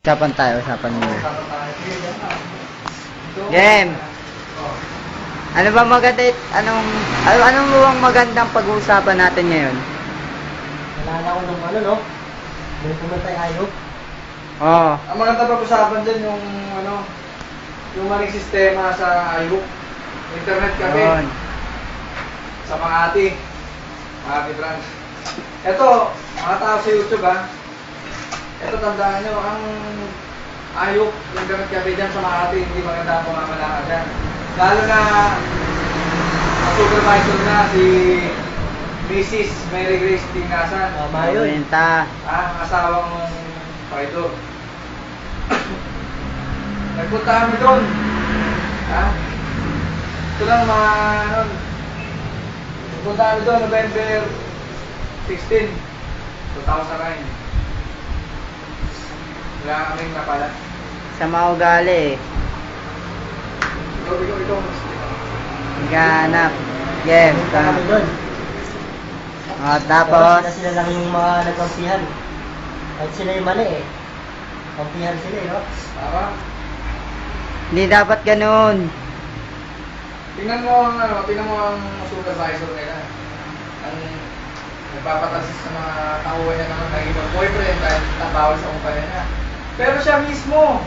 Usapan tayo, usapan mo. Game. Ano ba maganda, anong bang magandang pag-uusapan natin ngayon? Nalala ko nung no? May pumatay ayok. Oo. Ang maganda pag-usapan dyan yung yung maling sistema sa ayok. Internet cafe. Yun. Sa Makati branch. Ito, mga tao sa YouTube ito tandaan nyo, ang ayok, internet cafe dyan sa Makati, hindi maganda ang pamamalakad dyan. Lalo na ang supervisor na si Mrs. Mary Grace Tingasan. Tama yun. Benta. Ang asawang Paidor. Nagpunta kami doon. Ito lang mga nagpunta kami doon November 16, 2009. Wala kaming napala. Sa maugali eh. Ikaw. Ganap. Game. Punta kami doon. Tapos, Sila lang yung mga nagkampihan. At sila yung mali eh. Kampihan sila no? Tama? hindi dapat ganun. Tingnan mo ang supervisor nila. Ang nagpapatas sa mga tauhan niya ng naging boyfriend dahil bawal sa kumpanya niya. Pero siya mismo,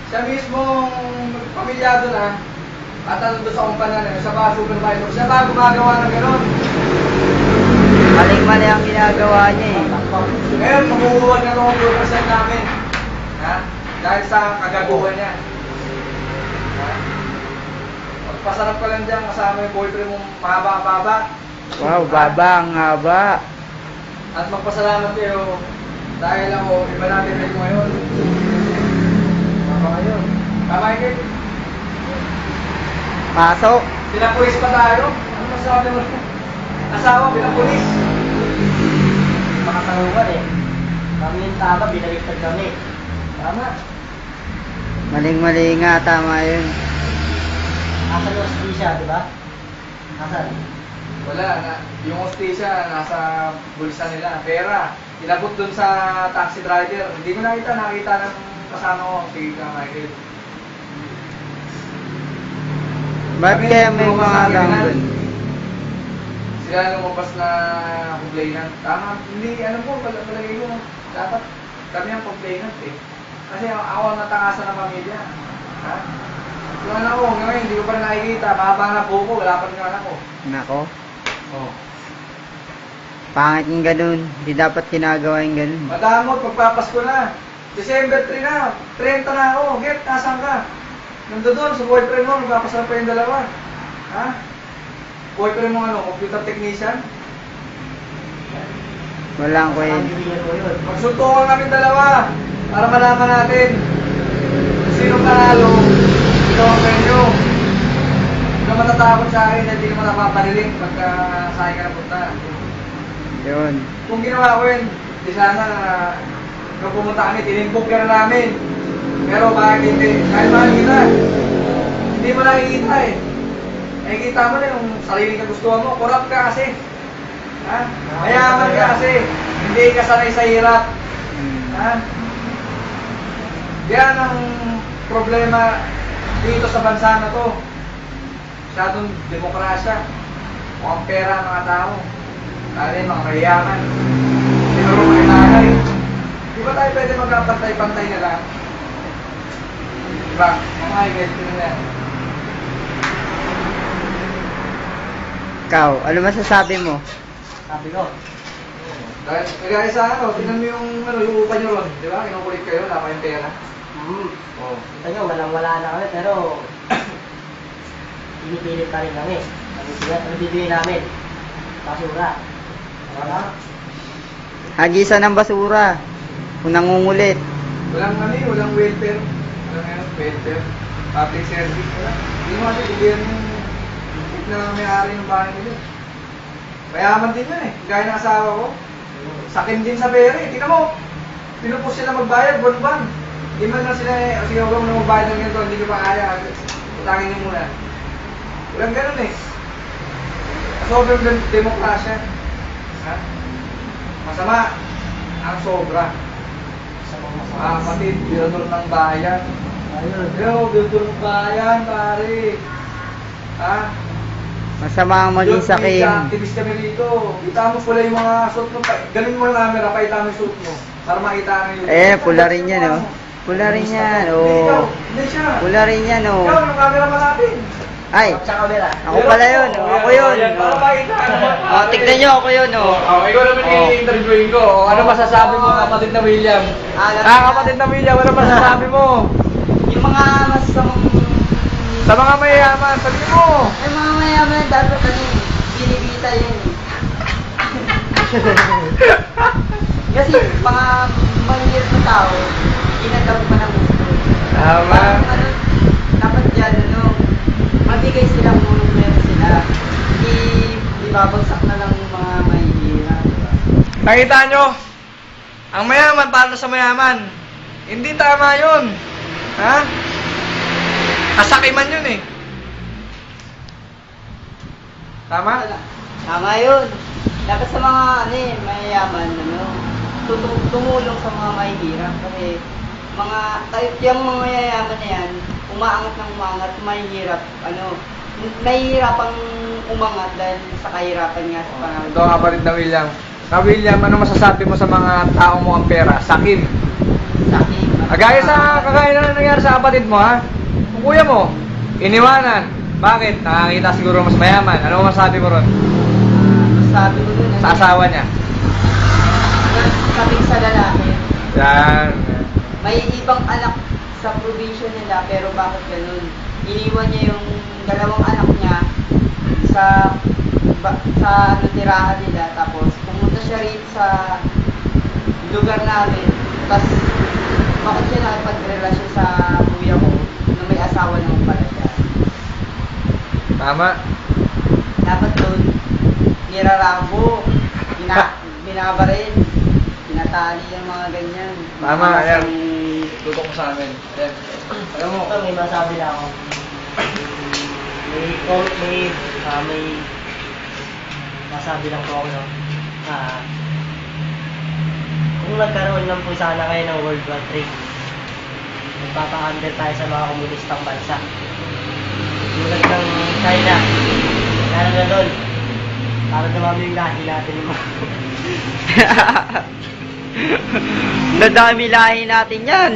siya mismo pamilyado na at doon sa kumpanya niya, siya ba supervisor, siya ba gumagawa ng gano'n? Maling-mali ang ginagawa niya eh. Ngayon, makukuha na ng 2% namin. Dahil sa kagaguhan niya. Magpasarap ka lang dyan kasama yung boyfriend mong mahaba-haba. Wow, baba, ang haba. At magpasalamat kayo dahil ako, iba natin rin ngayon. Tama ngayon. Tama ngayon. Pasok. Pinapulis pa tayo. Ano masasabi mo? Asawa, pinapulis. Makatanungan eh. Kami yung tama, binaliktad kami. Tama. Maling-mali nga, tama yun. Asan yung hostisya, di ba? Asan? Wala na. Yung hostisya, nasa bulsa nila. Pera. Inabot dun sa taxi driver. Hindi ko nakita ng kasama ko. Sige ka, Michael. Bakit kaya may mga ganun? Sila lumabas na complainant. Tama, hindi, palagay mo, dapat kami ang complainant eh. Kasi ako ang natangasan ng pamilya. Yung anak ko, ngayon, hindi ko pa rin nakikita. Mahaba na po ko, wala pa rin yung anak ko. Nako, Oh. pangit yung ganun. Hindi dapat ginagawa yung ganun. Madamot, magpapasko na. December 3 na, 30 na ako. Get, nasan ka? Nandun doon, sa boyfriend mo, magpapasarap pa yung dalawa. Boyfriend mo computer technician? Walang kwenta. Pamilya ko yun. Magsuntukan kami dalawa para malaman natin kung sino panalo, ikaw ang penyo. Hindi ka matatakot sa akin, hindi ka napapaniling pagka sa'yo ka napunta. Yun. Kung ginawa ko yun, di sana nung pumunta kami, tinimbok ka na namin. Pero bakit hindi? Kahit mahal kita, hindi mo nakikita eh. Nakikita mo na yung sarili ka gusto mo, corrupt ka kasi. Mayaman ka kasi, hindi ka sanay sa hirap. Yan ang problema dito sa bansa na to. Masyadong demokrasya. Mukhang pera ang mga tao. Lalo yung mga mayayaman. Sinuro mga nanay. Di ba tayo pwede magkapantay-pantay na lang? Diba? Mga guys, na yan. Ikaw, ano masasabi mo? Sabi ko, Dahil, kagaya sa tingnan mo yung upa nyo ron. Di ba? Kinukulit kayo, wala kayong pera. Oh. kita nyo, walang-wala na kami, pero pinipilit pa rin kami. Ano bibigyan namin? Basura. Wala. Hagisan ng basura. Kung nangungulit. Walang walang welfare. Walang welfare. Public service. Wala. Hindi mo kasi bigyan yung na may-ari ng bahay nila. Mayaman din yun eh. Gaya ng asawa ko. Sakin din sa pera eh. Tingnan mo. Pinupos sila magbayad, buwan-buwan. Hindi man lang sila eh. Sige, huwag mo na magbayad ng ganito. Hindi ko pa kaya. Utangin niyo muna. Walang ganun eh. Sobrang demokrasya. Masama ang sobra. Sa Mga kapatid, birador ng bayan. Ayun. Yo, birador ng bayan, pare. Ha? Masama ang maging Yun, sakim. may activist kami rito. Kita mo pula yung mga suit mo. Ganun mo yung camera, pakita mo yung suit mo. Para makita na yung... Eh, pula rin yan, oh. Pula rin yan, Hindi, ikaw. oh. Hindi siya. Pula rin yan, Ikaw, oh. yung camera pa natin. Ay, Sa camera. ako pala yun, oh. Ako yun. Yan, para makita. Oh, tignan nyo, ako yun, oh. Ikaw naman Oh. yung interviewin ko. Ano masasabi mo, kapatid na William? Ah, Kapatid na William, ano masasabi mo? Yung mga masamang... Sa mga mayayaman, sabi mo. Yung mga mayaman, dapat ano yun, binibita yun. Kasi mga mahirap na tao, ginagawa pa ng gusto. Tama. Parang ano, dapat dyan, ano, mabigay silang mulong meron sila. Di babagsak na lang yung mga mahihirap. Diba? Nakita nyo? Ang mayaman para sa mayaman. Hindi tama yun. Ha? Kasakiman yun eh. Tama? Tama yun. Dapat sa mga ano eh, mayayaman, ano, tumulong sa mga mahihirap. Kasi yung mga mayayaman na yan, umaangat ng umangat, mahihirap, ano, nahihirapang umangat dahil sa kahirapan nga sa panahon. Ito ang kapatid na William. Na William, ano masasabi mo sa mga taong mo ang pera? Sakim. Sakim. Kagaya na nangyari sa kapatid mo, ha? Kung kuya mo, iniwanan. Bakit? Nakakita siguro mas mayaman. Ano masasabi mo ron? Sabi ko dun, Sa asawa niya. sabi sa lalaki, Yan. may ibang anak sa probinsya nila, pero bakit ganun? Iniwan niya yung dalawang anak niya sa ano, tirahan nila, tapos pumunta siya rito sa lugar namin, tapos bakit siya nakipagrelasyon sa kuya ko na may asawa naman pala siya. Tama. Dapat doon, nirarambo, binabaril, tinatali yung mga ganyan. Tama, Mga ayan. masang- Tutok mo sa amin. Ayan. Alam mo, Ito, may masabi na ako. May masabi lang po ako, no? Kung nagkaroon lang po sana kayo ng World War III, magpapa-under tayo sa mga komunistang bansa. Tulad ng China, lalo na doon, para dumami yung lahi natin yung mga... Nadami lahi natin yan.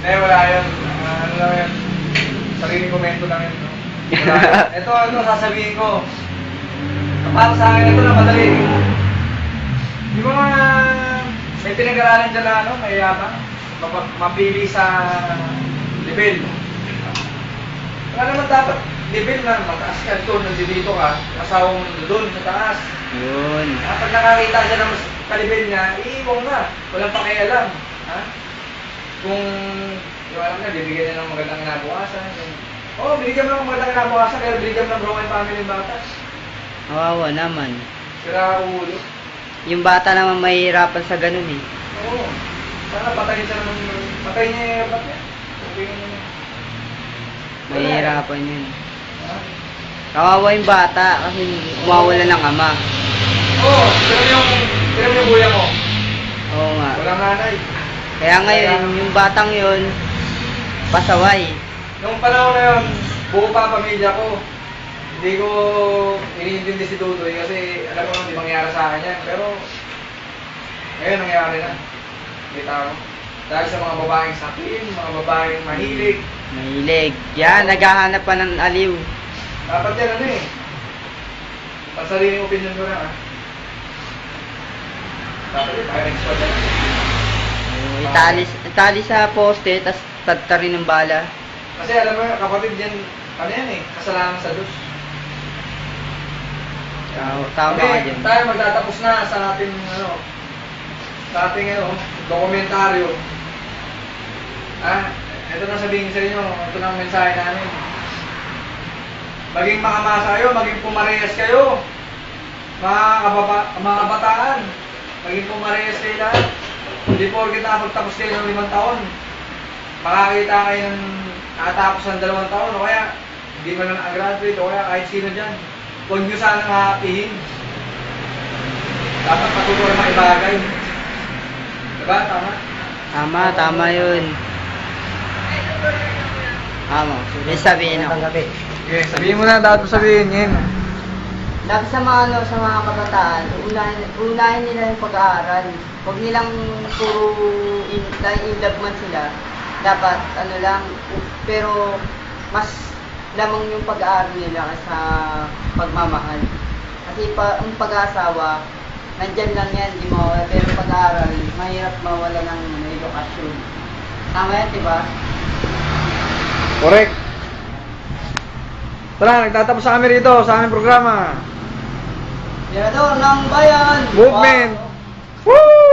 wala yan. Ano lang yan. Sariling komento lang yan. No? Wala yan. Ito ano sasabihin ko. Para sa akin ito na madali. Di ba mga may pinag-aralan dyan na ano, may yama, mapili sa level. Wala naman dapat level na mataas ka doon, nandito ka, asawa mo doon sa taas. Yun. Kapag nakakita siya ng mas kalibel niya, iiwang na. Walang pakialam. Ha? Kung yung alam na, bibigyan niya ng magandang kinabukasan. Oo, binigyan mo ng magandang kinabukasan, pero binigyan mo ng broken family ng batas. Kawawa naman. Sira ulo. Yung bata naman mahihirapan sa ganun eh. Oo. Sana patayin siya naman. Patayin niya yung ba't niya. Okay niya. Mahihirapan yun. Ha? Kawawa yung bata kasi mawawala ng ama. Oo, pero yung buya mo. Oo nga. Walang nanay. Kaya ngayon, yung batang yun, pasaway. Nung panahon na yun, buo pa ang pamilya ko. Hindi ko iniintindi si Dudoy kasi alam ko hindi mangyari sa akin yan. Pero ngayon nangyari na. Kita mo. Dahil sa mga babaeng sakin, mga babaeng mahilig. Mahilig. Yan, naghahanap pa ng aliw. Dapat yan ano eh. Pasariling opinion ko na ah. Dapat yun, kaya next one yan. Itali sa poste, tas tadta rin ng bala. Kasi alam mo kapatid yan, ano yan eh, kasalanan sa Diyos. Tama ka dyan. Tayo magtatapos na sa ating ano, sa ating ano, dokumentaryo. Ito na sabihin sa inyo, ito na ang mensahe namin. Maging makamasa kayo, maging pumarehas kayo. Mga kabataan, maging pumarehas kayo lahat. Hindi porket nakapagtapos kayo ng 5 taon. Makakita kayo ng nakatapos ng 2 taon, o kaya hindi mo lang na-graduate, o kaya kahit sino dyan. Huwag nyo sanang hahapihin. Dapat matuto ng mga ibagay. Ba, tama? Tama yun. Tama. May sabihin ako. Magandang gabi. Okay, sabihin mo na, dapat mo sabihin yun. Dapat sa mga sa mga kabataan, unahin nila yung pag-aaral. Huwag nilang puro in love man sila. Dapat lang, pero mas lamang yung pag-aaral nila sa pagmamahal. Kasi ang pag-asawa, nandyan lang yan, di mawala. Pero pag-aaral, mahirap mawala ng edukasyon. Tama yan, di ba? Correct. Tara, nagtatapos sa kami rito, sa aming programa. Tirador ng bayan! Movement! Woo!